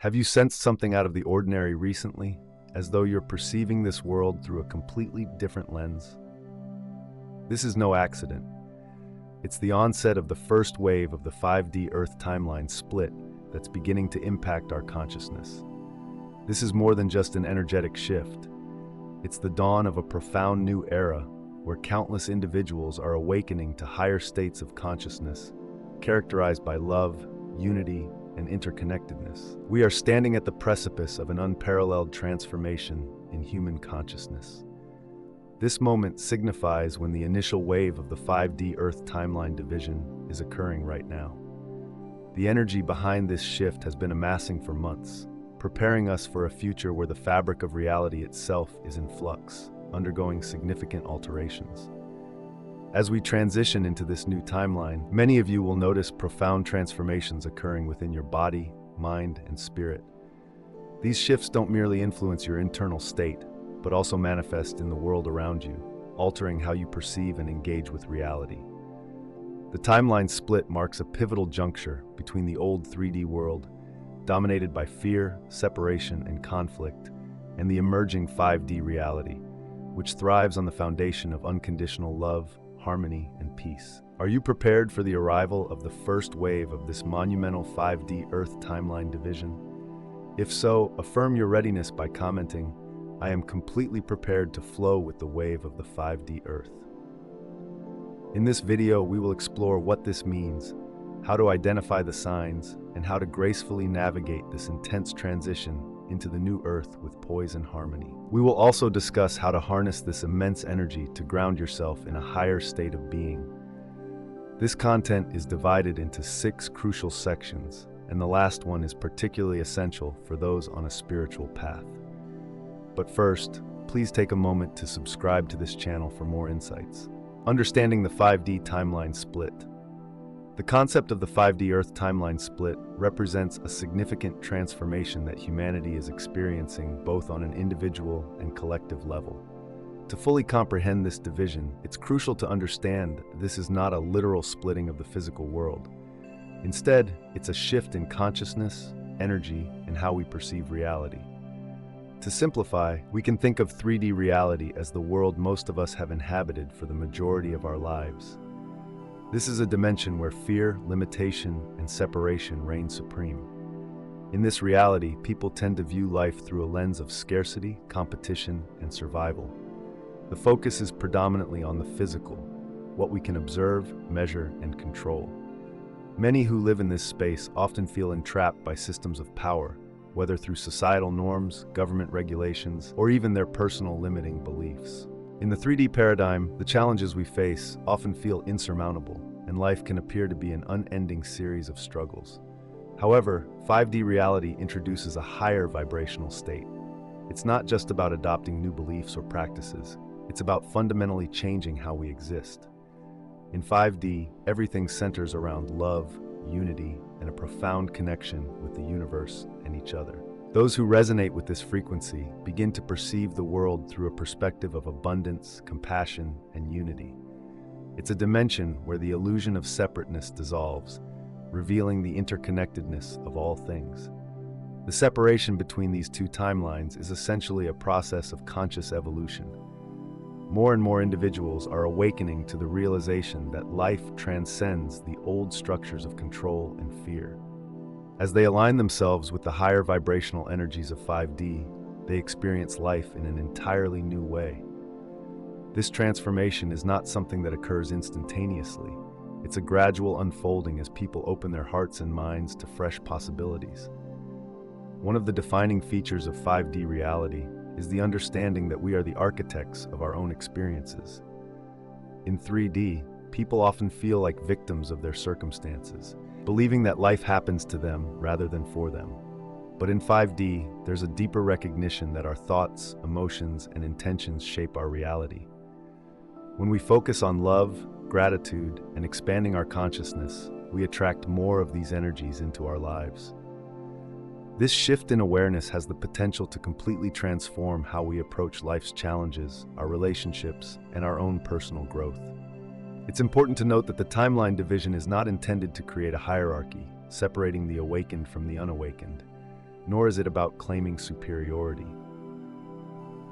Have you sensed something out of the ordinary recently, as though you're perceiving this world through a completely different lens? This is no accident. It's the onset of the first wave of the 5D Earth timeline split that's beginning to impact our consciousness. This is more than just an energetic shift. It's the dawn of a profound new era where countless individuals are awakening to higher states of consciousness, characterized by love, unity, and interconnectedness. We are standing at the precipice of an unparalleled transformation in human consciousness. This moment signifies when the initial wave of the 5D Earth timeline division is occurring right now. The energy behind this shift has been amassing for months, preparing us for a future where the fabric of reality itself is in flux, undergoing significant alterations. As we transition into this new timeline, many of you will notice profound transformations occurring within your body, mind, and spirit. These shifts don't merely influence your internal state, but also manifest in the world around you, altering how you perceive and engage with reality. The timeline split marks a pivotal juncture between the old 3D world, dominated by fear, separation, and conflict, and the emerging 5D reality, which thrives on the foundation of unconditional love, harmony, and peace. Are you prepared for the arrival of the first wave of this monumental 5D Earth timeline division? If so, affirm your readiness by commenting, "I am completely prepared to flow with the wave of the 5D Earth." In this video, we will explore what this means, how to identify the signs, and how to gracefully navigate this intense transition into the new Earth with poise and harmony. We will also discuss how to harness this immense energy to ground yourself in a higher state of being. This content is divided into 6 crucial sections, and the last one is particularly essential for those on a spiritual path. But first, please take a moment to subscribe to this channel for more insights. Understanding the 5D timeline split. The concept of the 5D Earth timeline split represents a significant transformation that humanity is experiencing both on an individual and collective level. To fully comprehend this division, it's crucial to understand this is not a literal splitting of the physical world. Instead, it's a shift in consciousness, energy, and how we perceive reality. To simplify, we can think of 3D reality as the world most of us have inhabited for the majority of our lives. This is a dimension where fear, limitation, and separation reign supreme. In this reality, people tend to view life through a lens of scarcity, competition, and survival. The focus is predominantly on the physical, what we can observe, measure, and control. Many who live in this space often feel entrapped by systems of power, whether through societal norms, government regulations, or even their personal limiting beliefs. In the 3D paradigm, the challenges we face often feel insurmountable, and life can appear to be an unending series of struggles. However, 5D reality introduces a higher vibrational state. It's not just about adopting new beliefs or practices, it's about fundamentally changing how we exist. In 5D, everything centers around love, unity, and a profound connection with the universe and each other. Those who resonate with this frequency begin to perceive the world through a perspective of abundance, compassion, and unity. It's a dimension where the illusion of separateness dissolves, revealing the interconnectedness of all things. The separation between these two timelines is essentially a process of conscious evolution. More and more individuals are awakening to the realization that life transcends the old structures of control and fear. As they align themselves with the higher vibrational energies of 5D, they experience life in an entirely new way. This transformation is not something that occurs instantaneously. It's a gradual unfolding as people open their hearts and minds to fresh possibilities. One of the defining features of 5D reality is the understanding that we are the architects of our own experiences. In 3D, people often feel like victims of their circumstances, believing that life happens to them rather than for them. But in 5D, there's a deeper recognition that our thoughts, emotions, and intentions shape our reality. When we focus on love, gratitude, and expanding our consciousness, we attract more of these energies into our lives. This shift in awareness has the potential to completely transform how we approach life's challenges, our relationships, and our own personal growth. It's important to note that the timeline division is not intended to create a hierarchy, separating the awakened from the unawakened. nor is it about claiming superiority.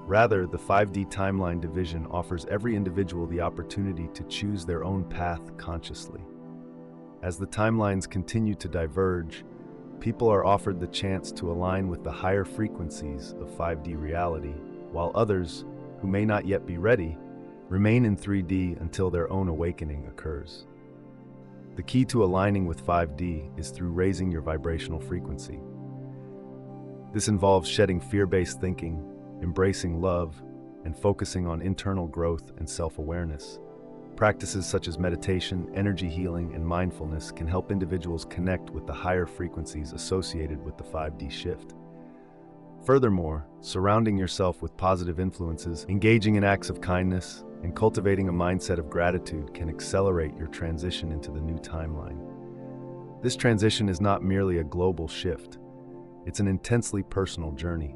Rather, the 5D timeline division offers every individual the opportunity to choose their own path consciously. As the timelines continue to diverge, people are offered the chance to align with the higher frequencies of 5D reality, while others, who may not yet be ready, remain in 3D until their own awakening occurs. The key to aligning with 5D is through raising your vibrational frequency. This involves shedding fear-based thinking, embracing love, and focusing on internal growth and self-awareness. Practices such as meditation, energy healing, and mindfulness can help individuals connect with the higher frequencies associated with the 5D shift. Furthermore, surrounding yourself with positive influences, engaging in acts of kindness, and cultivating a mindset of gratitude can accelerate your transition into the new timeline. This transition is not merely a global shift, it's an intensely personal journey.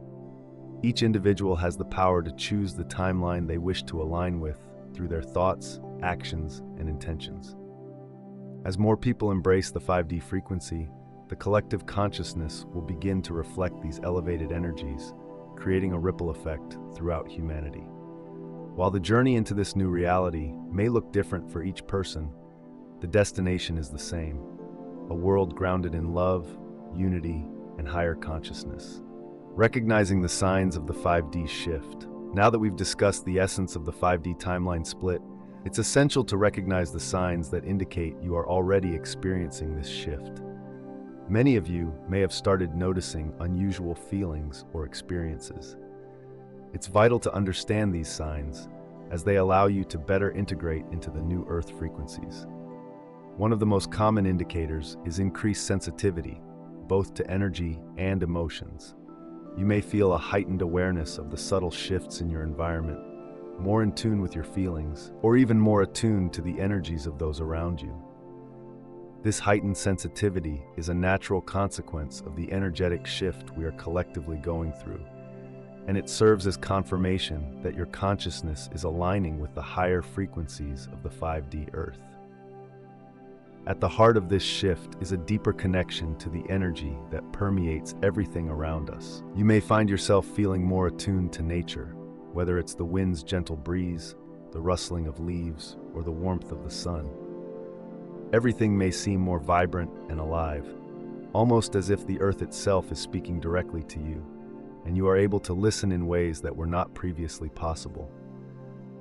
Each individual has the power to choose the timeline they wish to align with through their thoughts, actions, and intentions. As more people embrace the 5D frequency, the collective consciousness will begin to reflect these elevated energies, creating a ripple effect throughout humanity. While the journey into this new reality may look different for each person, the destination is the same: a world grounded in love, unity, and higher consciousness. Recognizing the signs of the 5D shift. Now that we've discussed the essence of the 5D timeline split, it's essential to recognize the signs that indicate you are already experiencing this shift. Many of you may have started noticing unusual feelings or experiences. It's vital to understand these signs, as they allow you to better integrate into the new Earth frequencies. One of the most common indicators is increased sensitivity, both to energy and emotions. You may feel a heightened awareness of the subtle shifts in your environment, more in tune with your feelings, or even more attuned to the energies of those around you. This heightened sensitivity is a natural consequence of the energetic shift we are collectively going through, and it serves as confirmation that your consciousness is aligning with the higher frequencies of the 5D Earth. At the heart of this shift is a deeper connection to the energy that permeates everything around us. You may find yourself feeling more attuned to nature, whether it's the wind's gentle breeze, the rustling of leaves, or the warmth of the sun. Everything may seem more vibrant and alive, almost as if the earth itself is speaking directly to you, and you are able to listen in ways that were not previously possible.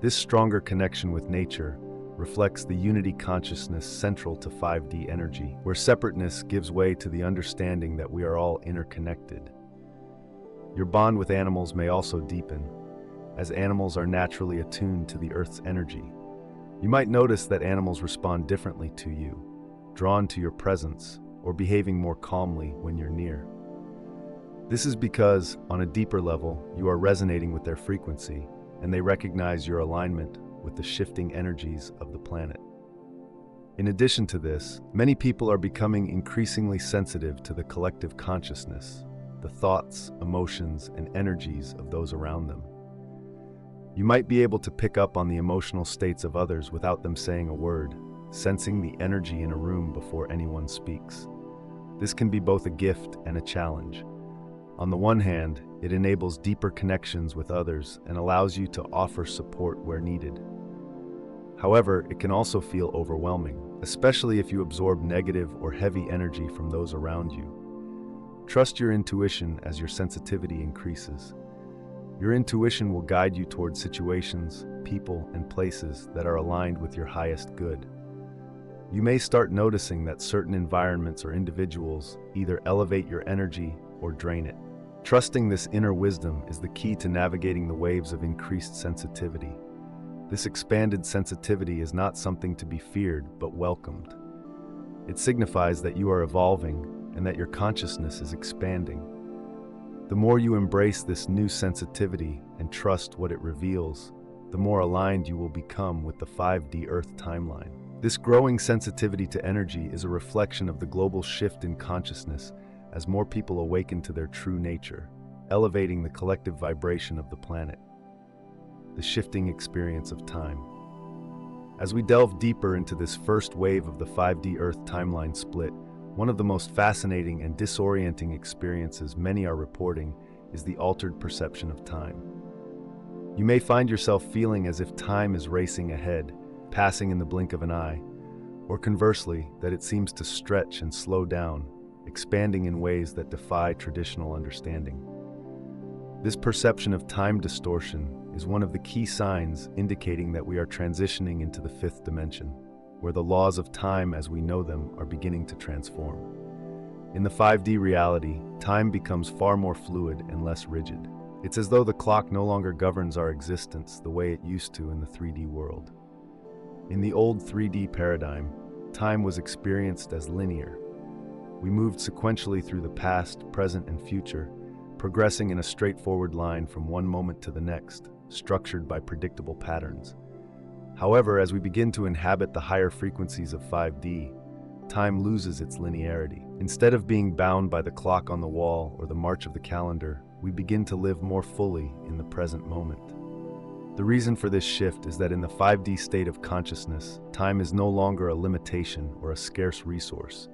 This stronger connection with nature reflects the unity consciousness central to 5D energy, where separateness gives way to the understanding that we are all interconnected. Your bond with animals may also deepen, as animals are naturally attuned to the Earth's energy. You might notice that animals respond differently to you, drawn to your presence, or behaving more calmly when you're near. This is because, on a deeper level, you are resonating with their frequency, and they recognize your alignment with the shifting energies of the planet. In addition to this, many people are becoming increasingly sensitive to the collective consciousness, the thoughts, emotions, and energies of those around them. You might be able to pick up on the emotional states of others without them saying a word, sensing the energy in a room before anyone speaks. This can be both a gift and a challenge. On the one hand, it enables deeper connections with others and allows you to offer support where needed. However, it can also feel overwhelming, especially if you absorb negative or heavy energy from those around you. Trust your intuition as your sensitivity increases. Your intuition will guide you toward situations, people, and places that are aligned with your highest good. You may start noticing that certain environments or individuals either elevate your energy or drain it. Trusting this inner wisdom is the key to navigating the waves of increased sensitivity. This expanded sensitivity is not something to be feared, but welcomed. It signifies that you are evolving and that your consciousness is expanding. The more you embrace this new sensitivity and trust what it reveals, the more aligned you will become with the 5D Earth timeline. This growing sensitivity to energy is a reflection of the global shift in consciousness as more people awaken to their true nature, elevating the collective vibration of the planet. The shifting experience of time. As we delve deeper into this first wave of the 5D Earth timeline split, One of the most fascinating and disorienting experiences many are reporting is the altered perception of time. You may find yourself feeling as if time is racing ahead, passing in the blink of an eye, or conversely, that it seems to stretch and slow down, expanding in ways that defy traditional understanding. This perception of time distortion is one of the key signs indicating that we are transitioning into the fifth dimension, where the laws of time as we know them are beginning to transform. In the 5D reality, time becomes far more fluid and less rigid. It's as though the clock no longer governs our existence the way it used to in the 3D world. In the old 3D paradigm, time was experienced as linear. We moved sequentially through the past, present, and future, progressing in a straightforward line from one moment to the next, structured by predictable patterns. However, as we begin to inhabit the higher frequencies of 5D, time loses its linearity. Instead of being bound by the clock on the wall or the march of the calendar, we begin to live more fully in the present moment. The reason for this shift is that in the 5D state of consciousness, time is no longer a limitation or a scarce resource.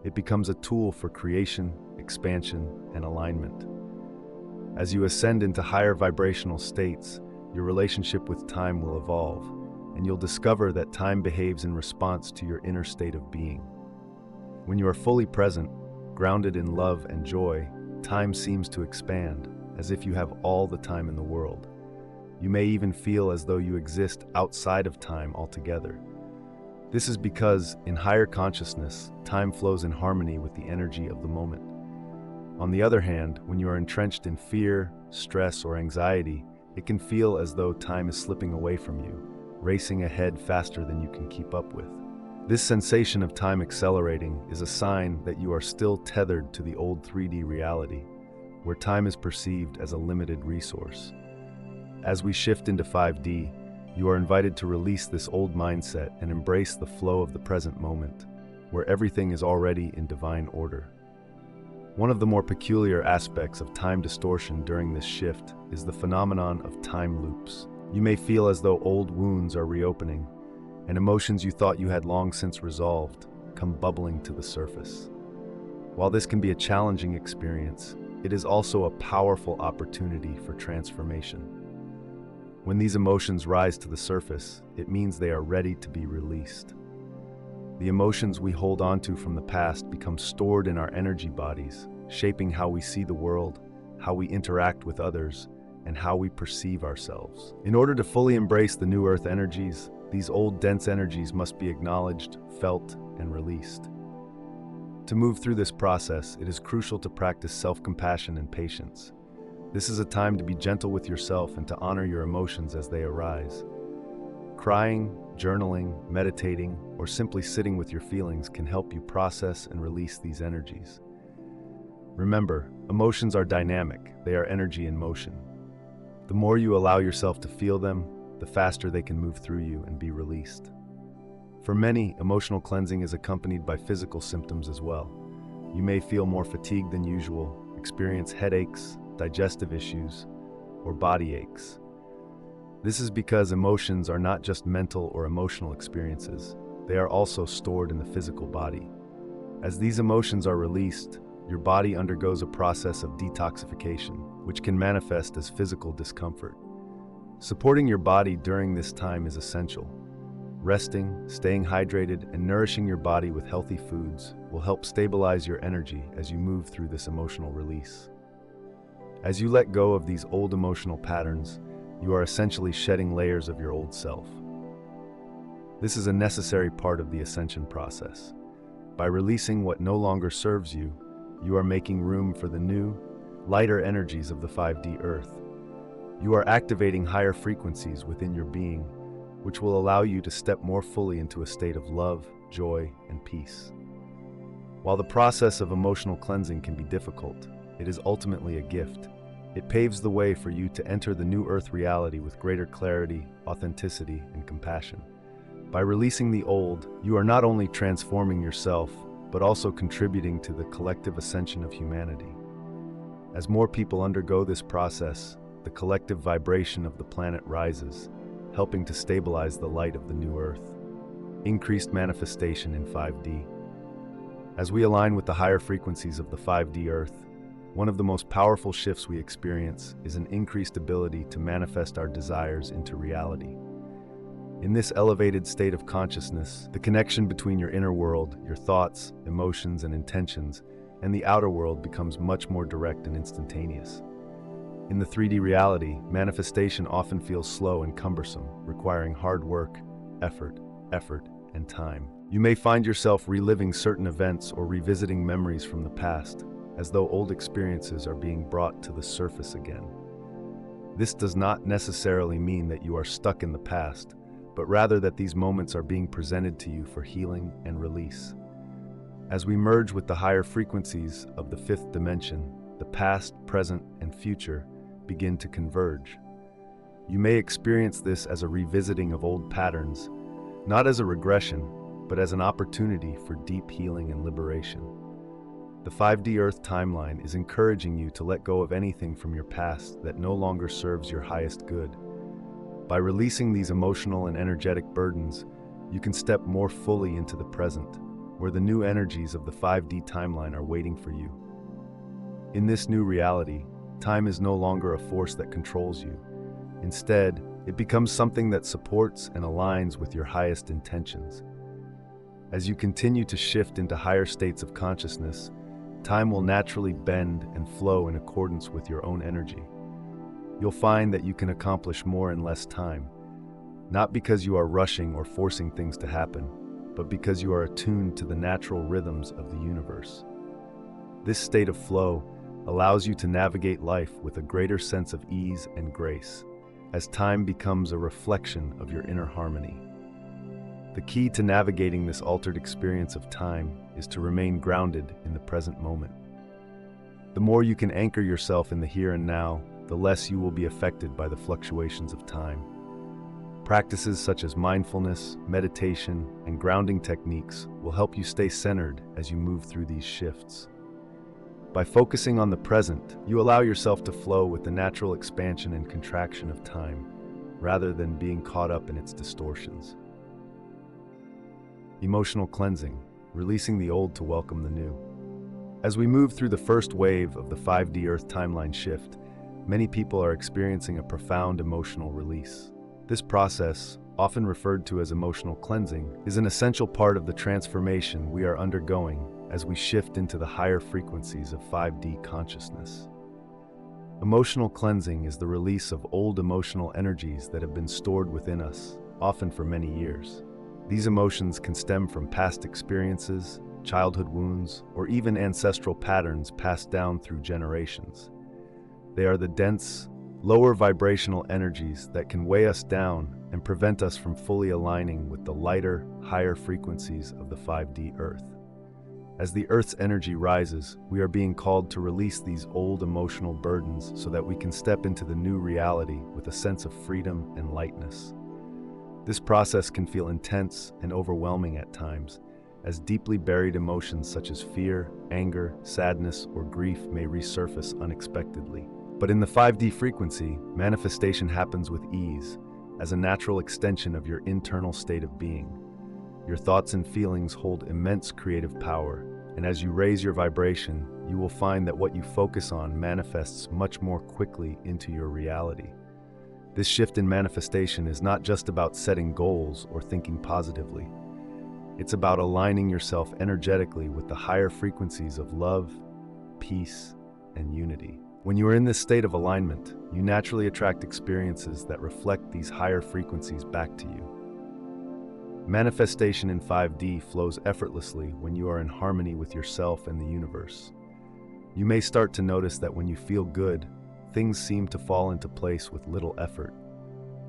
It becomes a tool for creation, expansion, and alignment. As you ascend into higher vibrational states, your relationship with time will evolve, and you'll discover that time behaves in response to your inner state of being. When you are fully present, grounded in love and joy, time seems to expand, as if you have all the time in the world. You may even feel as though you exist outside of time altogether. This is because, in higher consciousness, time flows in harmony with the energy of the moment. On the other hand, when you are entrenched in fear, stress, or anxiety, it can feel as though time is slipping away from you, racing ahead faster than you can keep up with. This sensation of time accelerating is a sign that you are still tethered to the old 3D reality, where time is perceived as a limited resource. As we shift into 5D, you are invited to release this old mindset and embrace the flow of the present moment, where everything is already in divine order. One of the more peculiar aspects of time distortion during this shift is the phenomenon of time loops. You may feel as though old wounds are reopening, and emotions you thought you had long since resolved come bubbling to the surface. While this can be a challenging experience, it is also a powerful opportunity for transformation. When these emotions rise to the surface, it means they are ready to be released. The emotions we hold onto from the past become stored in our energy bodies, shaping how we see the world, how we interact with others, and how we perceive ourselves. In order to fully embrace the new earth energies, these old dense energies must be acknowledged, felt, and released. To move through this process, it is crucial to practice self-compassion and patience. This is a time to be gentle with yourself and to honor your emotions as they arise. Crying, journaling, meditating, or simply sitting with your feelings can help you process and release these energies. Remember, emotions are dynamic, they are energy in motion. The more you allow yourself to feel them, the faster they can move through you and be released. For many, emotional cleansing is accompanied by physical symptoms as well. You may feel more fatigued than usual, experience headaches, digestive issues, or body aches. This is because emotions are not just mental or emotional experiences, they are also stored in the physical body. As these emotions are released, your body undergoes a process of detoxification, which can manifest as physical discomfort. Supporting your body during this time is essential. Resting, staying hydrated, and nourishing your body with healthy foods will help stabilize your energy as you move through this emotional release. As you let go of these old emotional patterns, you are essentially shedding layers of your old self. This is a necessary part of the ascension process. By releasing what no longer serves you, you are making room for the new, lighter energies of the 5D Earth. You are activating higher frequencies within your being, which will allow you to step more fully into a state of love, joy, and peace. While the process of emotional cleansing can be difficult, it is ultimately a gift. It paves the way for you to enter the new earth reality with greater clarity, authenticity, and compassion. By releasing the old, you are not only transforming yourself, but also contributing to the collective ascension of humanity. As more people undergo this process, the collective vibration of the planet rises, helping to stabilize the light of the new earth. Increased manifestation in 5D. As we align with the higher frequencies of the 5D Earth, one of the most powerful shifts we experience is an increased ability to manifest our desires into reality. In this elevated state of consciousness, the connection between your inner world, your thoughts, emotions, and intentions, and the outer world becomes much more direct and instantaneous. In the 3D reality, manifestation often feels slow and cumbersome, requiring hard work, effort, and time. You may find yourself reliving certain events or revisiting memories from the past, as though old experiences are being brought to the surface again. This does not necessarily mean that you are stuck in the past, but rather that these moments are being presented to you for healing and release. As we merge with the higher frequencies of the fifth dimension, the past, present, and future begin to converge. You may experience this as a revisiting of old patterns, not as a regression, but as an opportunity for deep healing and liberation. The 5D Earth timeline is encouraging you to let go of anything from your past that no longer serves your highest good. By releasing these emotional and energetic burdens, you can step more fully into the present, where the new energies of the 5D timeline are waiting for you. In this new reality, time is no longer a force that controls you. Instead, it becomes something that supports and aligns with your highest intentions. As you continue to shift into higher states of consciousness, time will naturally bend and flow in accordance with your own energy. You'll find that you can accomplish more in less time, not because you are rushing or forcing things to happen, but because you are attuned to the natural rhythms of the universe. This state of flow allows you to navigate life with a greater sense of ease and grace, as time becomes a reflection of your inner harmony. The key to navigating this altered experience of time is to remain grounded in the present moment. The more you can anchor yourself in the here and now, the less you will be affected by the fluctuations of time. Practices such as mindfulness, meditation, and grounding techniques will help you stay centered as you move through these shifts. By focusing on the present, you allow yourself to flow with the natural expansion and contraction of time, rather than being caught up in its distortions. Emotional cleansing, releasing the old to welcome the new. As we move through the first wave of the 5D Earth timeline shift, many people are experiencing a profound emotional release. This process, often referred to as emotional cleansing, is an essential part of the transformation we are undergoing as we shift into the higher frequencies of 5D consciousness. Emotional cleansing is the release of old emotional energies that have been stored within us, often for many years. These emotions can stem from past experiences, childhood wounds, or even ancestral patterns passed down through generations. They are the dense, lower vibrational energies that can weigh us down and prevent us from fully aligning with the lighter, higher frequencies of the 5D Earth. As the Earth's energy rises, we are being called to release these old emotional burdens so that we can step into the new reality with a sense of freedom and lightness. This process can feel intense and overwhelming at times, as deeply buried emotions such as fear, anger, sadness, or grief may resurface unexpectedly. But in the 5D frequency, manifestation happens with ease, as a natural extension of your internal state of being. Your thoughts and feelings hold immense creative power, and as you raise your vibration, you will find that what you focus on manifests much more quickly into your reality. This shift in manifestation is not just about setting goals or thinking positively. It's about aligning yourself energetically with the higher frequencies of love, peace, and unity. When you are in this state of alignment, you naturally attract experiences that reflect these higher frequencies back to you. Manifestation in 5D flows effortlessly when you are in harmony with yourself and the universe. You may start to notice that when you feel good, things seem to fall into place with little effort.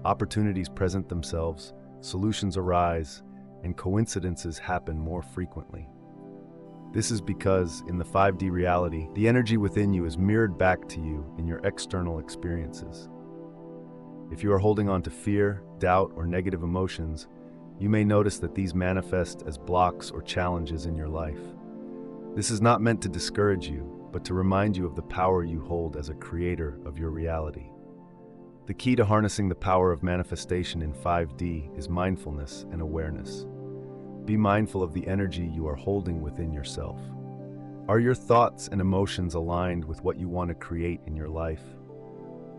Opportunities present themselves, solutions arise, and coincidences happen more frequently. This is because, in the 5D reality, the energy within you is mirrored back to you in your external experiences. If you are holding on to fear, doubt, or negative emotions, you may notice that these manifest as blocks or challenges in your life. This is not meant to discourage you, but to remind you of the power you hold as a creator of your reality. The key to harnessing the power of manifestation in 5D is mindfulness and awareness. be mindful of the energy you are holding within yourself. Are your thoughts and emotions aligned with what you want to create in your life?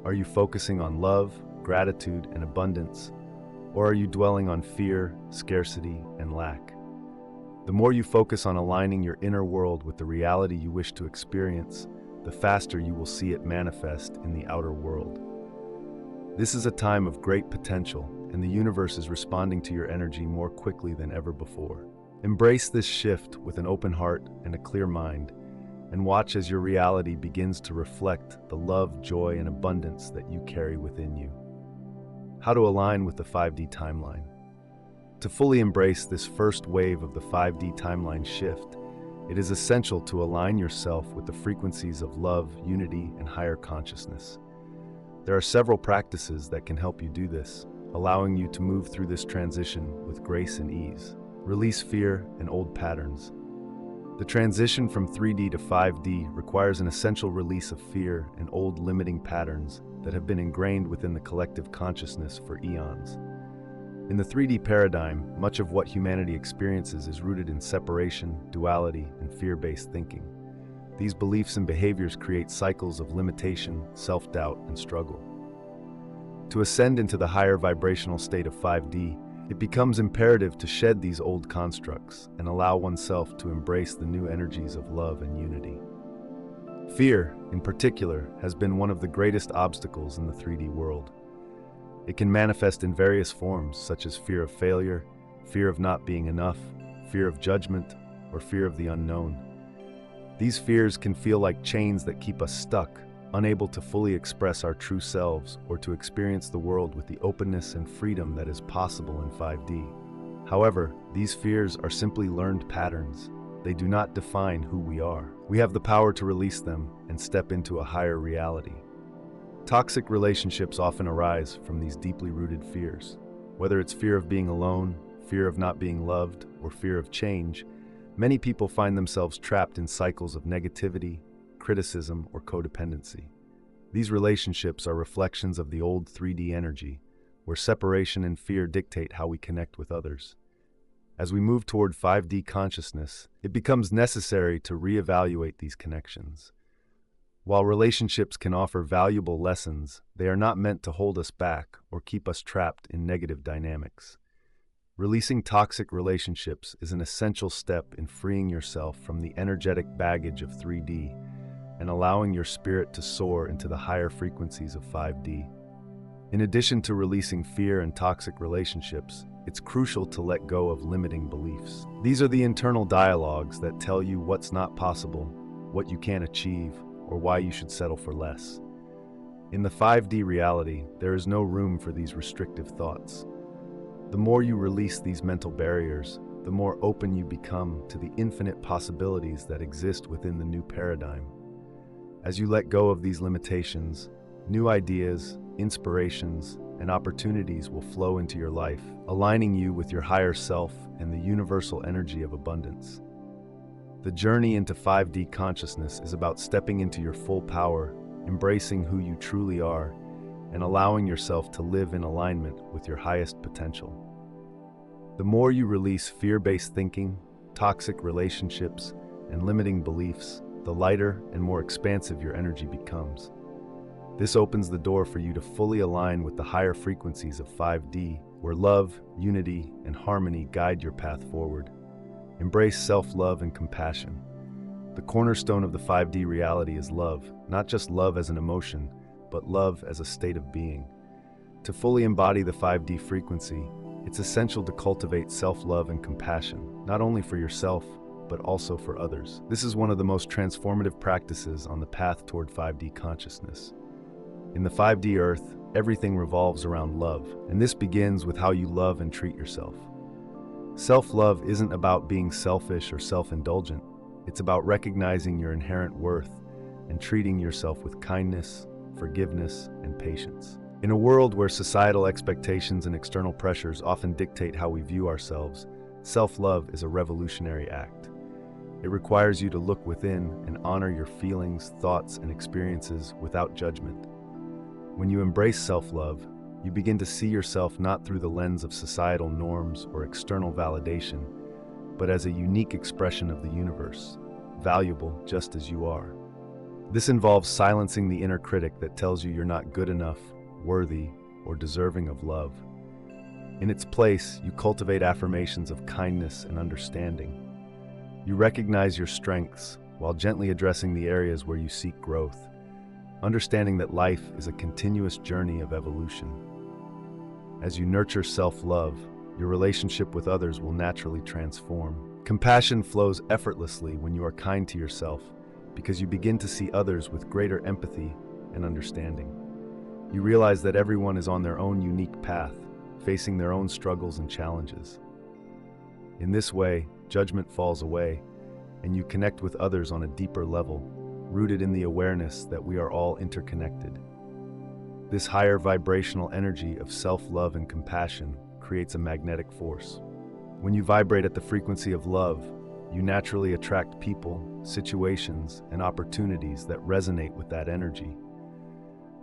Are you focusing on love, gratitude, and abundance? Or are you dwelling on fear, scarcity, and lack? The more you focus on aligning your inner world with the reality you wish to experience, the faster you will see it manifest in the outer world. This is a time of great potential, and the universe is responding to your energy more quickly than ever before. Embrace this shift with an open heart and a clear mind, and watch as your reality begins to reflect the love, joy, and abundance that you carry within you. How to align with the 5D timeline. To fully embrace this first wave of the 5D timeline shift, it is essential to align yourself with the frequencies of love, unity, and higher consciousness. There are several practices that can help you do this, allowing you to move through this transition with grace and ease. Release fear and old patterns. The transition from 3D to 5D requires an essential release of fear and old limiting patterns that have been ingrained within the collective consciousness for eons. In the 3D paradigm, much of what humanity experiences is rooted in separation, duality, and fear-based thinking. These beliefs and behaviors create cycles of limitation, self-doubt, and struggle. To ascend into the higher vibrational state of 5D, it becomes imperative to shed these old constructs and allow oneself to embrace the new energies of love and unity. Fear, in particular, has been one of the greatest obstacles in the 3D world. It can manifest in various forms, such as fear of failure, fear of not being enough, fear of judgment, or fear of the unknown. These fears can feel like chains that keep us stuck, unable to fully express our true selves or to experience the world with the openness and freedom that is possible in 5D. However, these fears are simply learned patterns. They do not define who we are. We have the power to release them and step into a higher reality. Toxic relationships often arise from these deeply rooted fears. Whether it's fear of being alone, fear of not being loved, or fear of change, many people find themselves trapped in cycles of negativity, criticism, or codependency. These relationships are reflections of the old 3D energy, where separation and fear dictate how we connect with others. As we move toward 5D consciousness, it becomes necessary to reevaluate these connections. While relationships can offer valuable lessons, they are not meant to hold us back or keep us trapped in negative dynamics. Releasing toxic relationships is an essential step in freeing yourself from the energetic baggage of 3D and allowing your spirit to soar into the higher frequencies of 5D. In addition to releasing fear and toxic relationships, it's crucial to let go of limiting beliefs. These are the internal dialogues that tell you what's not possible, what you can't achieve, or why you should settle for less. In the 5D reality, there is no room for these restrictive thoughts. The more you release these mental barriers, the more open you become to the infinite possibilities that exist within the new paradigm. As you let go of these limitations, new ideas, inspirations, and opportunities will flow into your life, aligning you with your higher self and the universal energy of abundance. The journey into 5D consciousness is about stepping into your full power, embracing who you truly are, and allowing yourself to live in alignment with your highest potential. The more you release fear-based thinking, toxic relationships, and limiting beliefs, the lighter and more expansive your energy becomes. This opens the door for you to fully align with the higher frequencies of 5D, where love, unity, and harmony guide your path forward. Embrace self-love and compassion. The cornerstone of the 5D reality is love, not just love as an emotion, but love as a state of being. To fully embody the 5D frequency, it's essential to cultivate self-love and compassion, not only for yourself, but also for others. This is one of the most transformative practices on the path toward 5D consciousness. In the 5D Earth, everything revolves around love, and this begins with how you love and treat yourself. Self-love isn't about being selfish or self-indulgent. It's about recognizing your inherent worth and treating yourself with kindness, forgiveness, and patience. In a world where societal expectations and external pressures often dictate how we view ourselves, self-love is a revolutionary act. It requires you to look within and honor your feelings, thoughts, and experiences without judgment. When you embrace self-love, you begin to see yourself not through the lens of societal norms or external validation, but as a unique expression of the universe, valuable just as you are. This involves silencing the inner critic that tells you you're not good enough, worthy, or deserving of love. In its place, you cultivate affirmations of kindness and understanding. You recognize your strengths while gently addressing the areas where you seek growth, understanding that life is a continuous journey of evolution. As you nurture self-love, your relationship with others will naturally transform. Compassion flows effortlessly when you are kind to yourself because you begin to see others with greater empathy and understanding. You realize that everyone is on their own unique path, facing their own struggles and challenges. In this way, judgment falls away, and you connect with others on a deeper level, rooted in the awareness that we are all interconnected. This higher vibrational energy of self-love and compassion creates a magnetic force. When you vibrate at the frequency of love, you naturally attract people, situations, and opportunities that resonate with that energy.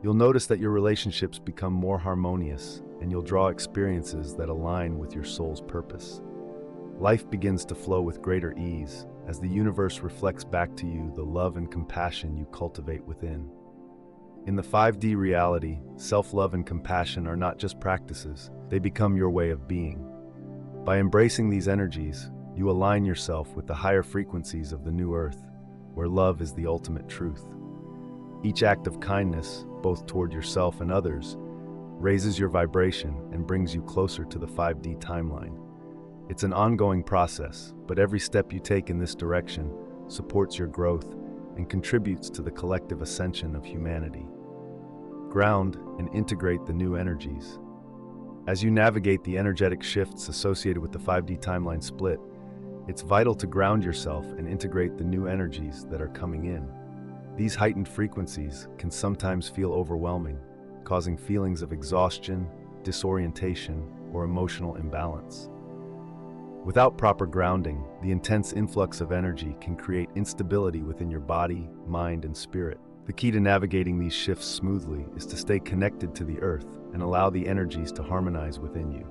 You'll notice that your relationships become more harmonious, and you'll draw experiences that align with your soul's purpose. Life begins to flow with greater ease as the universe reflects back to you the love and compassion you cultivate within. In the 5D reality, self-love and compassion are not just practices, they become your way of being. By embracing these energies, you align yourself with the higher frequencies of the new earth, where love is the ultimate truth. Each act of kindness, both toward yourself and others, raises your vibration and brings you closer to the 5D timeline. It's an ongoing process, but every step you take in this direction supports your growth and contributes to the collective ascension of humanity. Ground and integrate the new energies. As you navigate the energetic shifts associated with the 5D timeline split, it's vital to ground yourself and integrate the new energies that are coming in. These heightened frequencies can sometimes feel overwhelming, causing feelings of exhaustion, disorientation, or emotional imbalance. Without proper grounding, the intense influx of energy can create instability within your body, mind, and spirit. The key to navigating these shifts smoothly is to stay connected to the earth and allow the energies to harmonize within you.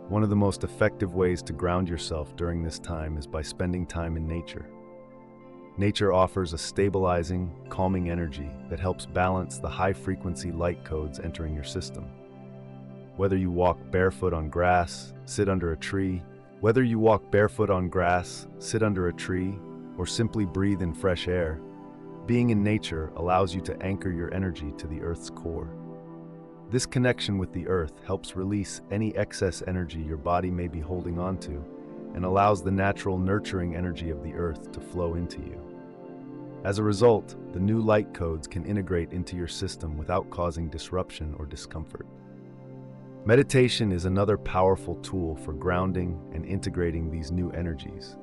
One of the most effective ways to ground yourself during this time is by spending time in nature. Nature offers a stabilizing, calming energy that helps balance the high-frequency light codes entering your system. Whether you walk barefoot on grass, sit under a tree, or simply breathe in fresh air, being in nature allows you to anchor your energy to the Earth's core. This connection with the Earth helps release any excess energy your body may be holding onto and allows the natural nurturing energy of the Earth to flow into you. As a result, the new light codes can integrate into your system without causing disruption or discomfort. Meditation is another powerful tool for grounding and integrating these new energies.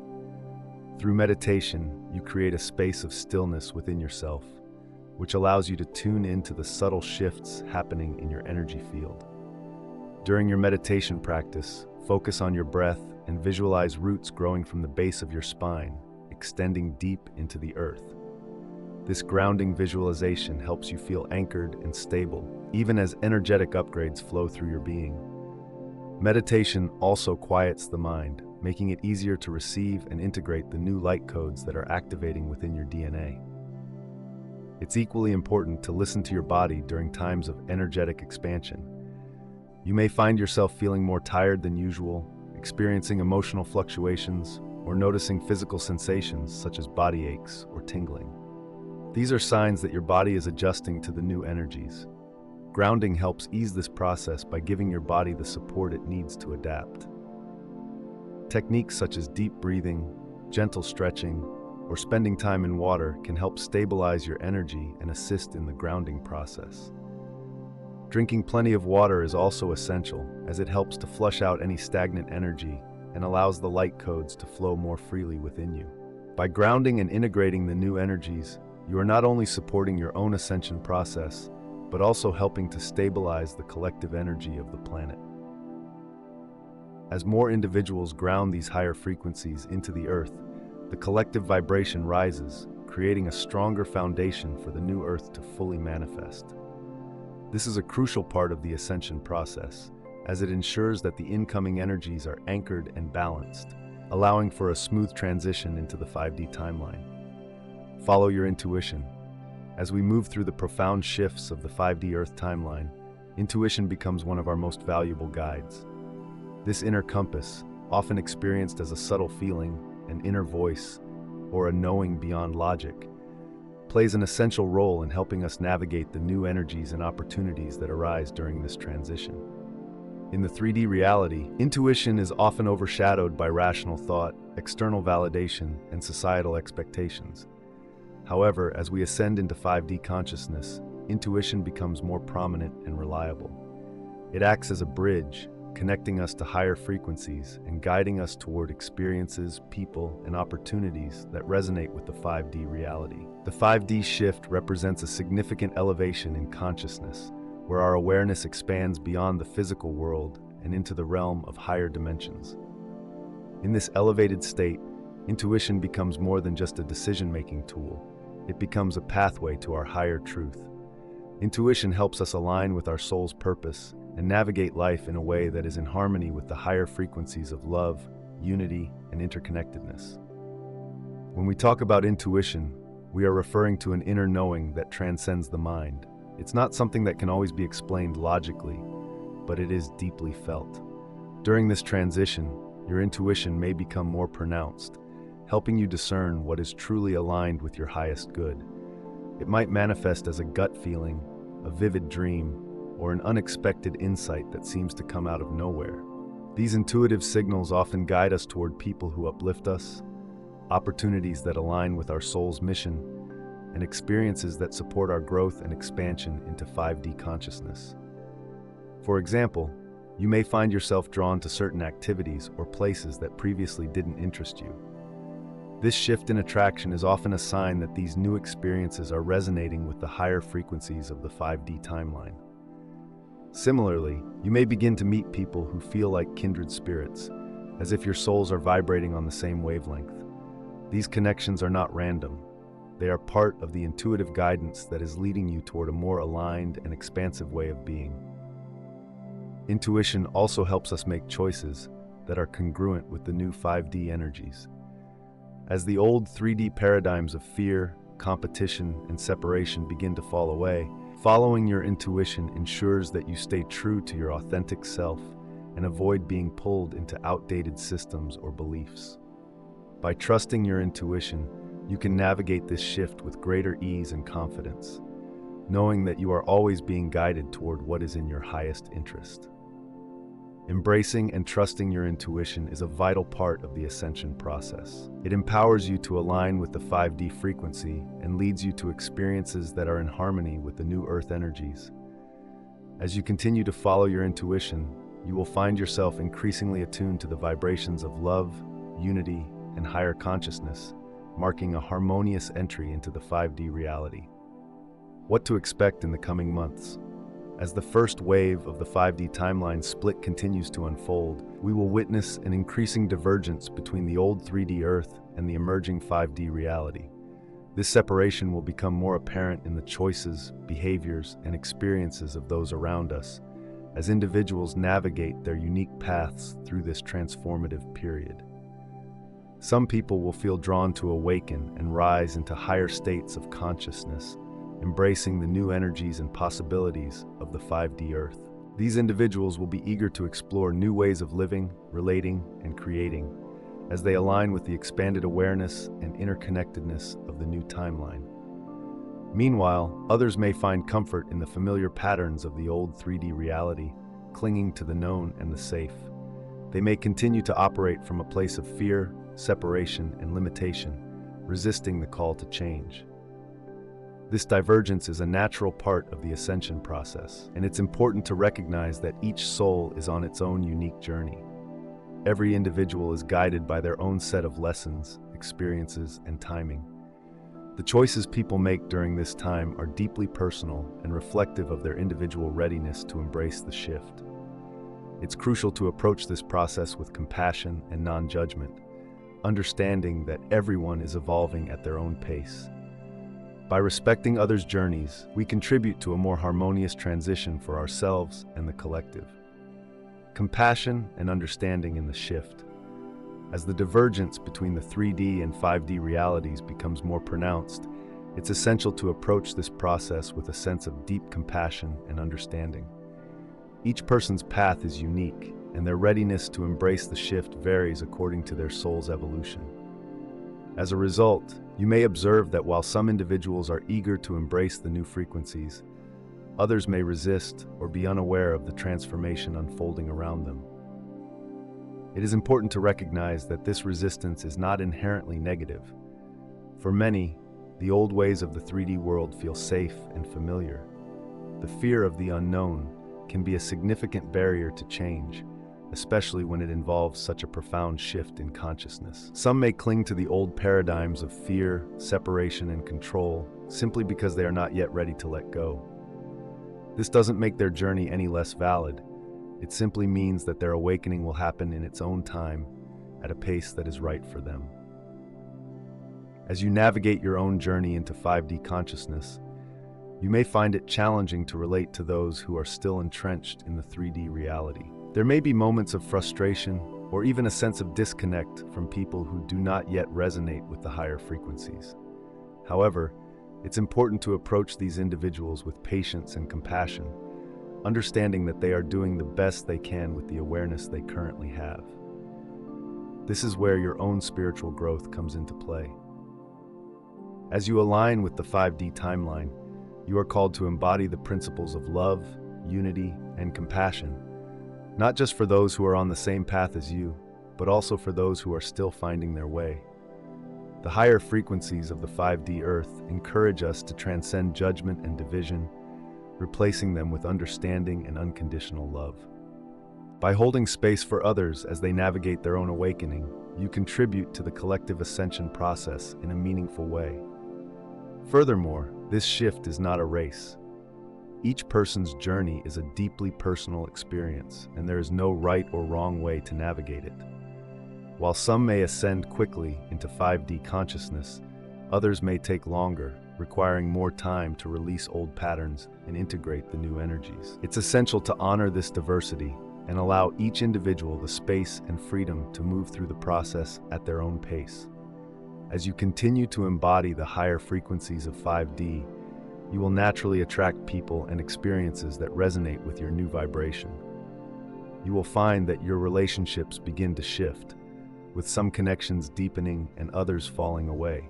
Through meditation, you create a space of stillness within yourself, which allows you to tune into the subtle shifts happening in your energy field. During your meditation practice, focus on your breath and visualize roots growing from the base of your spine, extending deep into the earth. This grounding visualization helps you feel anchored and stable, even as energetic upgrades flow through your being. Meditation also quiets the mind, making it easier to receive and integrate the new light codes that are activating within your DNA. It's equally important to listen to your body during times of energetic expansion. You may find yourself feeling more tired than usual, experiencing emotional fluctuations, or noticing physical sensations such as body aches or tingling. These are signs that your body is adjusting to the new energies. Grounding helps ease this process by giving your body the support it needs to adapt. Techniques such as deep breathing, gentle stretching, or spending time in water can help stabilize your energy and assist in the grounding process. Drinking plenty of water is also essential, as it helps to flush out any stagnant energy and allows the light codes to flow more freely within you. By grounding and integrating the new energies, you are not only supporting your own ascension process, but also helping to stabilize the collective energy of the planet. As more individuals ground these higher frequencies into the earth, the collective vibration rises, creating a stronger foundation for the new earth to fully manifest. This is a crucial part of the ascension process, as it ensures that the incoming energies are anchored and balanced, allowing for a smooth transition into the 5D timeline. Follow your intuition. As we move through the profound shifts of the 5D Earth timeline, intuition becomes one of our most valuable guides. This inner compass, often experienced as a subtle feeling, an inner voice, or a knowing beyond logic, plays an essential role in helping us navigate the new energies and opportunities that arise during this transition. In the 3D reality, intuition is often overshadowed by rational thought, external validation, and societal expectations. However, as we ascend into 5D consciousness, intuition becomes more prominent and reliable. It acts as a bridge, connecting us to higher frequencies and guiding us toward experiences, people, and opportunities that resonate with the 5D reality. The 5D shift represents a significant elevation in consciousness, where our awareness expands beyond the physical world and into the realm of higher dimensions. In this elevated state, intuition becomes more than just a decision-making tool. It becomes a pathway to our higher truth. Intuition helps us align with our soul's purpose and navigate life in a way that is in harmony with the higher frequencies of love, unity, and interconnectedness. When we talk about intuition, we are referring to an inner knowing that transcends the mind. It's not something that can always be explained logically, but it is deeply felt. During this transition, your intuition may become more pronounced, helping you discern what is truly aligned with your highest good. It might manifest as a gut feeling, a vivid dream, or an unexpected insight that seems to come out of nowhere. These intuitive signals often guide us toward people who uplift us, opportunities that align with our soul's mission, and experiences that support our growth and expansion into 5D consciousness. For example, you may find yourself drawn to certain activities or places that previously didn't interest you. This shift in attraction is often a sign that these new experiences are resonating with the higher frequencies of the 5D timeline. Similarly, you may begin to meet people who feel like kindred spirits, as if your souls are vibrating on the same wavelength. These connections are not random. They are part of the intuitive guidance that is leading you toward a more aligned and expansive way of being. Intuition also helps us make choices that are congruent with the new 5D energies. As the old 3D paradigms of fear, competition, and separation begin to fall away, following your intuition ensures that you stay true to your authentic self and avoid being pulled into outdated systems or beliefs. By trusting your intuition, you can navigate this shift with greater ease and confidence, knowing that you are always being guided toward what is in your highest interest. Embracing and trusting your intuition is a vital part of the ascension process. It empowers you to align with the 5D frequency and leads you to experiences that are in harmony with the new Earth energies. As you continue to follow your intuition, you will find yourself increasingly attuned to the vibrations of love, unity, and higher consciousness, marking a harmonious entry into the 5D reality. What to expect in the coming months? As the first wave of the 5D timeline split continues to unfold, we will witness an increasing divergence between the old 3D Earth and the emerging 5D reality. This separation will become more apparent in the choices, behaviors, and experiences of those around us, as individuals navigate their unique paths through this transformative period. Some people will feel drawn to awaken and rise into higher states of consciousness, embracing the new energies and possibilities of the 5D Earth. These individuals will be eager to explore new ways of living, relating, and creating, as they align with the expanded awareness and interconnectedness of the new timeline. Meanwhile, others may find comfort in the familiar patterns of the old 3D reality, clinging to the known and the safe. They may continue to operate from a place of fear, separation, and limitation, resisting the call to change. This divergence is a natural part of the ascension process, and it's important to recognize that each soul is on its own unique journey. Every individual is guided by their own set of lessons, experiences, and timing. The choices people make during this time are deeply personal and reflective of their individual readiness to embrace the shift. It's crucial to approach this process with compassion and non-judgment, understanding that everyone is evolving at their own pace. By respecting others' journeys, we contribute to a more harmonious transition for ourselves and the collective. Compassion and understanding in the shift. As the divergence between the 3D and 5D realities becomes more pronounced, it's essential to approach this process with a sense of deep compassion and understanding. Each person's path is unique, and their readiness to embrace the shift varies according to their soul's evolution. As a result, you may observe that while some individuals are eager to embrace the new frequencies, others may resist or be unaware of the transformation unfolding around them. It is important to recognize that this resistance is not inherently negative. For many, the old ways of the 3D world feel safe and familiar. The fear of the unknown can be a significant barrier to change, especially when it involves such a profound shift in consciousness. Some may cling to the old paradigms of fear, separation, and control simply because they are not yet ready to let go. This doesn't make their journey any less valid. It simply means that their awakening will happen in its own time, at a pace that is right for them. As you navigate your own journey into 5D consciousness, you may find it challenging to relate to those who are still entrenched in the 3D reality. There may be moments of frustration or even a sense of disconnect from people who do not yet resonate with the higher frequencies. However, it's important to approach these individuals with patience and compassion, understanding that they are doing the best they can with the awareness they currently have. This is where your own spiritual growth comes into play. As you align with the 5D timeline, you are called to embody the principles of love, unity, and compassion, not just for those who are on the same path as you, but also for those who are still finding their way. The higher frequencies of the 5D Earth encourage us to transcend judgment and division, replacing them with understanding and unconditional love. By holding space for others as they navigate their own awakening, you contribute to the collective ascension process in a meaningful way. Furthermore, this shift is not a race. Each person's journey is a deeply personal experience, and there is no right or wrong way to navigate it. While some may ascend quickly into 5D consciousness, others may take longer, requiring more time to release old patterns and integrate the new energies. It's essential to honor this diversity and allow each individual the space and freedom to move through the process at their own pace. As you continue to embody the higher frequencies of 5D, you will naturally attract people and experiences that resonate with your new vibration. You will find that your relationships begin to shift, with some connections deepening and others falling away.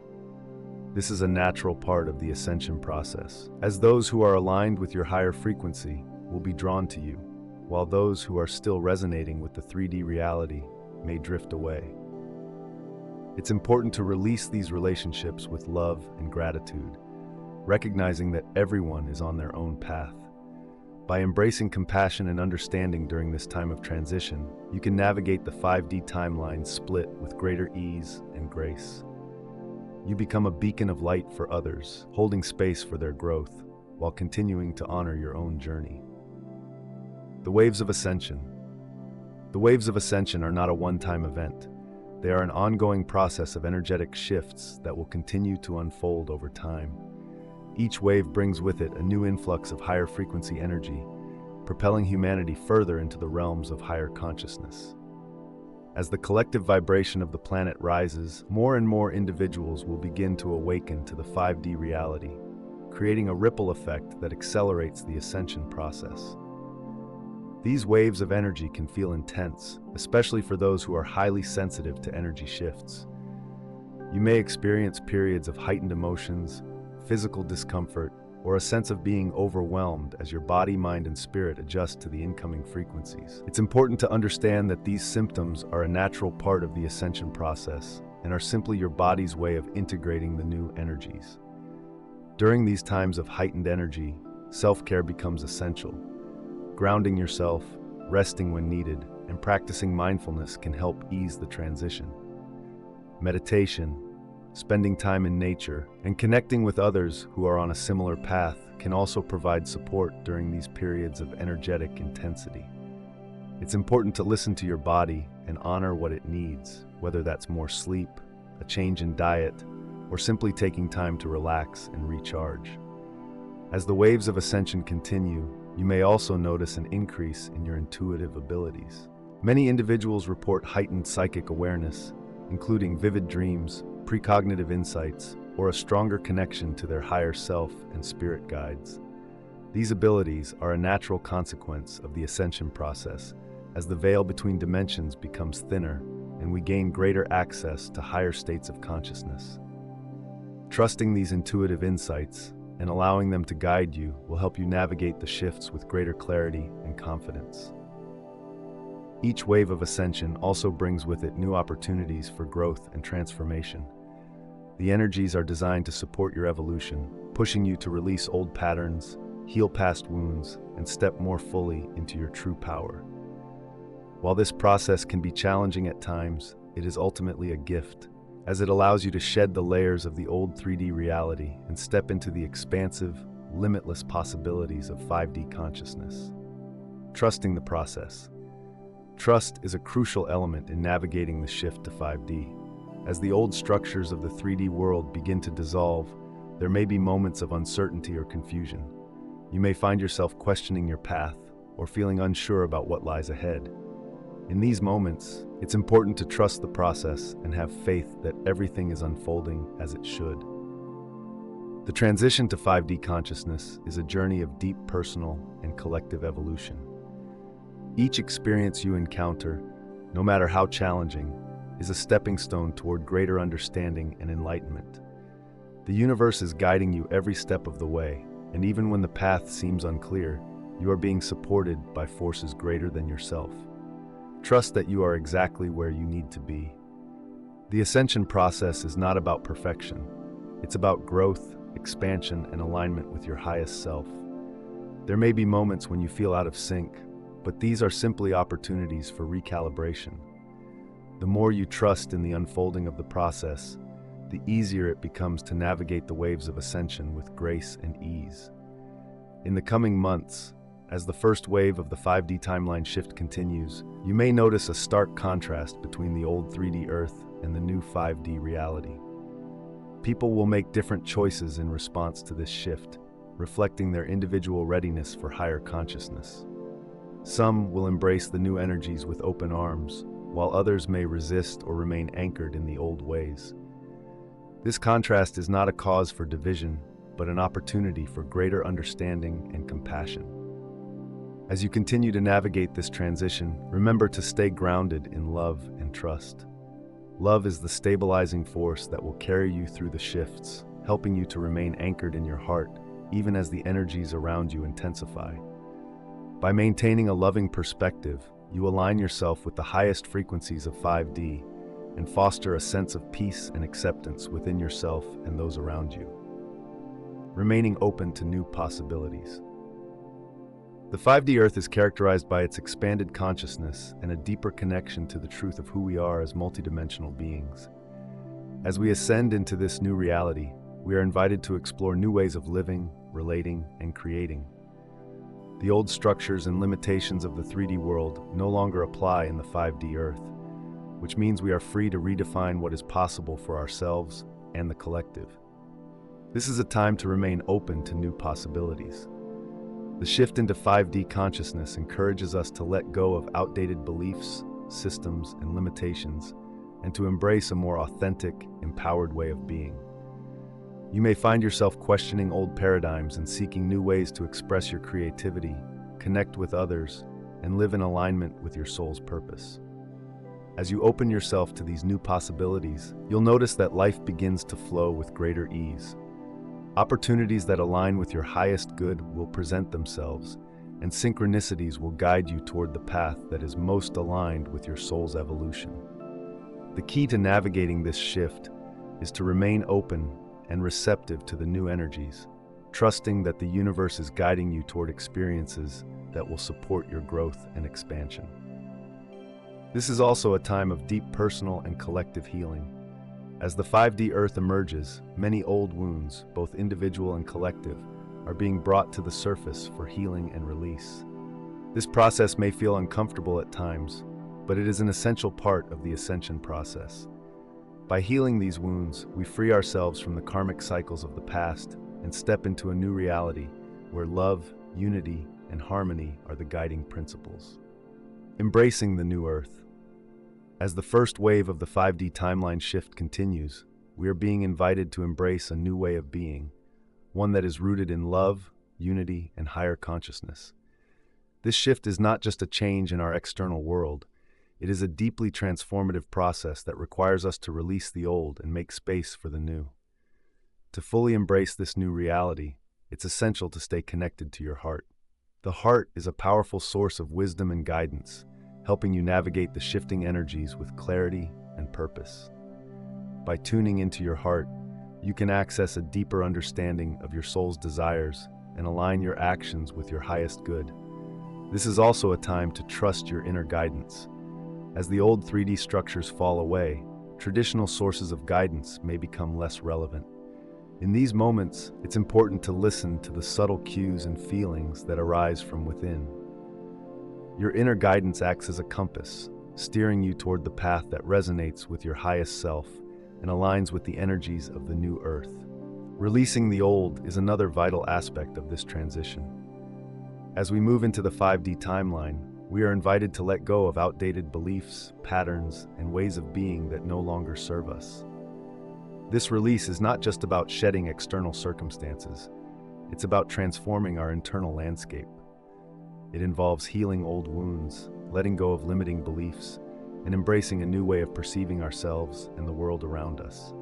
This is a natural part of the ascension process, as those who are aligned with your higher frequency will be drawn to you, while those who are still resonating with the 3D reality may drift away. It's important to release these relationships with love and gratitude, recognizing that everyone is on their own path. By embracing compassion and understanding during this time of transition, you can navigate the 5D timeline split with greater ease and grace. You become a beacon of light for others, holding space for their growth, while continuing to honor your own journey. The waves of ascension. The waves of ascension are not a one-time event. They are an ongoing process of energetic shifts that will continue to unfold over time. Each wave brings with it a new influx of higher frequency energy, propelling humanity further into the realms of higher consciousness. As the collective vibration of the planet rises, more and more individuals will begin to awaken to the 5D reality, creating a ripple effect that accelerates the ascension process. These waves of energy can feel intense, especially for those who are highly sensitive to energy shifts. You may experience periods of heightened emotions, physical discomfort, or a sense of being overwhelmed as your body, mind, and spirit adjust to the incoming frequencies. It's important to understand that these symptoms are a natural part of the ascension process and are simply your body's way of integrating the new energies. During these times of heightened energy, self-care becomes essential. Grounding yourself, resting when needed, and practicing mindfulness can help ease the transition. Meditation, spending time in nature, and connecting with others who are on a similar path can also provide support during these periods of energetic intensity. It's important to listen to your body and honor what it needs, whether that's more sleep, a change in diet, or simply taking time to relax and recharge. As the waves of ascension continue, you may also notice an increase in your intuitive abilities. Many individuals report heightened psychic awareness, including vivid dreams, precognitive insights, or a stronger connection to their higher self and spirit guides. These abilities are a natural consequence of the ascension process, as the veil between dimensions becomes thinner and we gain greater access to higher states of consciousness. Trusting these intuitive insights and allowing them to guide you will help you navigate the shifts with greater clarity and confidence. Each wave of ascension also brings with it new opportunities for growth and transformation. The energies are designed to support your evolution, pushing you to release old patterns, heal past wounds, and step more fully into your true power. While this process can be challenging at times, it is ultimately a gift, as it allows you to shed the layers of the old 3D reality and step into the expansive, limitless possibilities of 5D consciousness. Trusting the process. Trust is a crucial element in navigating the shift to 5D. As the old structures of the 3D world begin to dissolve, there may be moments of uncertainty or confusion. You may find yourself questioning your path or feeling unsure about what lies ahead. In these moments, it's important to trust the process and have faith that everything is unfolding as it should. The transition to 5D consciousness is a journey of deep personal and collective evolution. Each experience you encounter, no matter how challenging, is a stepping stone toward greater understanding and enlightenment. The universe is guiding you every step of the way, and even when the path seems unclear, you are being supported by forces greater than yourself. Trust that you are exactly where you need to be. The ascension process is not about perfection. It's about growth, expansion, and alignment with your highest self. There may be moments when you feel out of sync, but these are simply opportunities for recalibration. The more you trust in the unfolding of the process, the easier it becomes to navigate the waves of ascension with grace and ease. In the coming months, as the first wave of the 5D timeline shift continues, you may notice a stark contrast between the old 3D Earth and the new 5D reality. People will make different choices in response to this shift, reflecting their individual readiness for higher consciousness. Some will embrace the new energies with open arms, while others may resist or remain anchored in the old ways. This contrast is not a cause for division, but an opportunity for greater understanding and compassion. As you continue to navigate this transition, remember to stay grounded in love and trust. Love is the stabilizing force that will carry you through the shifts, helping you to remain anchored in your heart, even as the energies around you intensify. By maintaining a loving perspective, you align yourself with the highest frequencies of 5D and foster a sense of peace and acceptance within yourself and those around you, remaining open to new possibilities. The 5D Earth is characterized by its expanded consciousness and a deeper connection to the truth of who we are as multidimensional beings. As we ascend into this new reality, we are invited to explore new ways of living, relating, and creating. The old structures and limitations of the 3D world no longer apply in the 5D Earth, which means we are free to redefine what is possible for ourselves and the collective. This is a time to remain open to new possibilities. The shift into 5D consciousness encourages us to let go of outdated beliefs, systems, and limitations, and to embrace a more authentic, empowered way of being. You may find yourself questioning old paradigms and seeking new ways to express your creativity, connect with others, and live in alignment with your soul's purpose. As you open yourself to these new possibilities, you'll notice that life begins to flow with greater ease. Opportunities that align with your highest good will present themselves, and synchronicities will guide you toward the path that is most aligned with your soul's evolution. The key to navigating this shift is to remain open and receptive to the new energies, trusting that the universe is guiding you toward experiences that will support your growth and expansion. This is also a time of deep personal and collective healing. As the 5D Earth emerges, many old wounds, both individual and collective, are being brought to the surface for healing and release. This process may feel uncomfortable at times, but it is an essential part of the ascension process. By healing these wounds, we free ourselves from the karmic cycles of the past and step into a new reality where love, unity, and harmony are the guiding principles. Embracing the new Earth. As the first wave of the 5D timeline shift continues, we are being invited to embrace a new way of being, one that is rooted in love, unity, and higher consciousness. This shift is not just a change in our external world, it is a deeply transformative process that requires us to release the old and make space for the new. To fully embrace this new reality, it's essential to stay connected to your heart. The heart is a powerful source of wisdom and guidance, helping you navigate the shifting energies with clarity and purpose. By tuning into your heart, you can access a deeper understanding of your soul's desires and align your actions with your highest good. This is also a time to trust your inner guidance. As the old 3D structures fall away, traditional sources of guidance may become less relevant. In these moments, it's important to listen to the subtle cues and feelings that arise from within. Your inner guidance acts as a compass, steering you toward the path that resonates with your highest self and aligns with the energies of the new Earth. Releasing the old is another vital aspect of this transition. As we move into the 5D timeline, we are invited to let go of outdated beliefs, patterns, and ways of being that no longer serve us. This release is not just about shedding external circumstances, it's about transforming our internal landscape. It involves healing old wounds, letting go of limiting beliefs, and embracing a new way of perceiving ourselves and the world around us.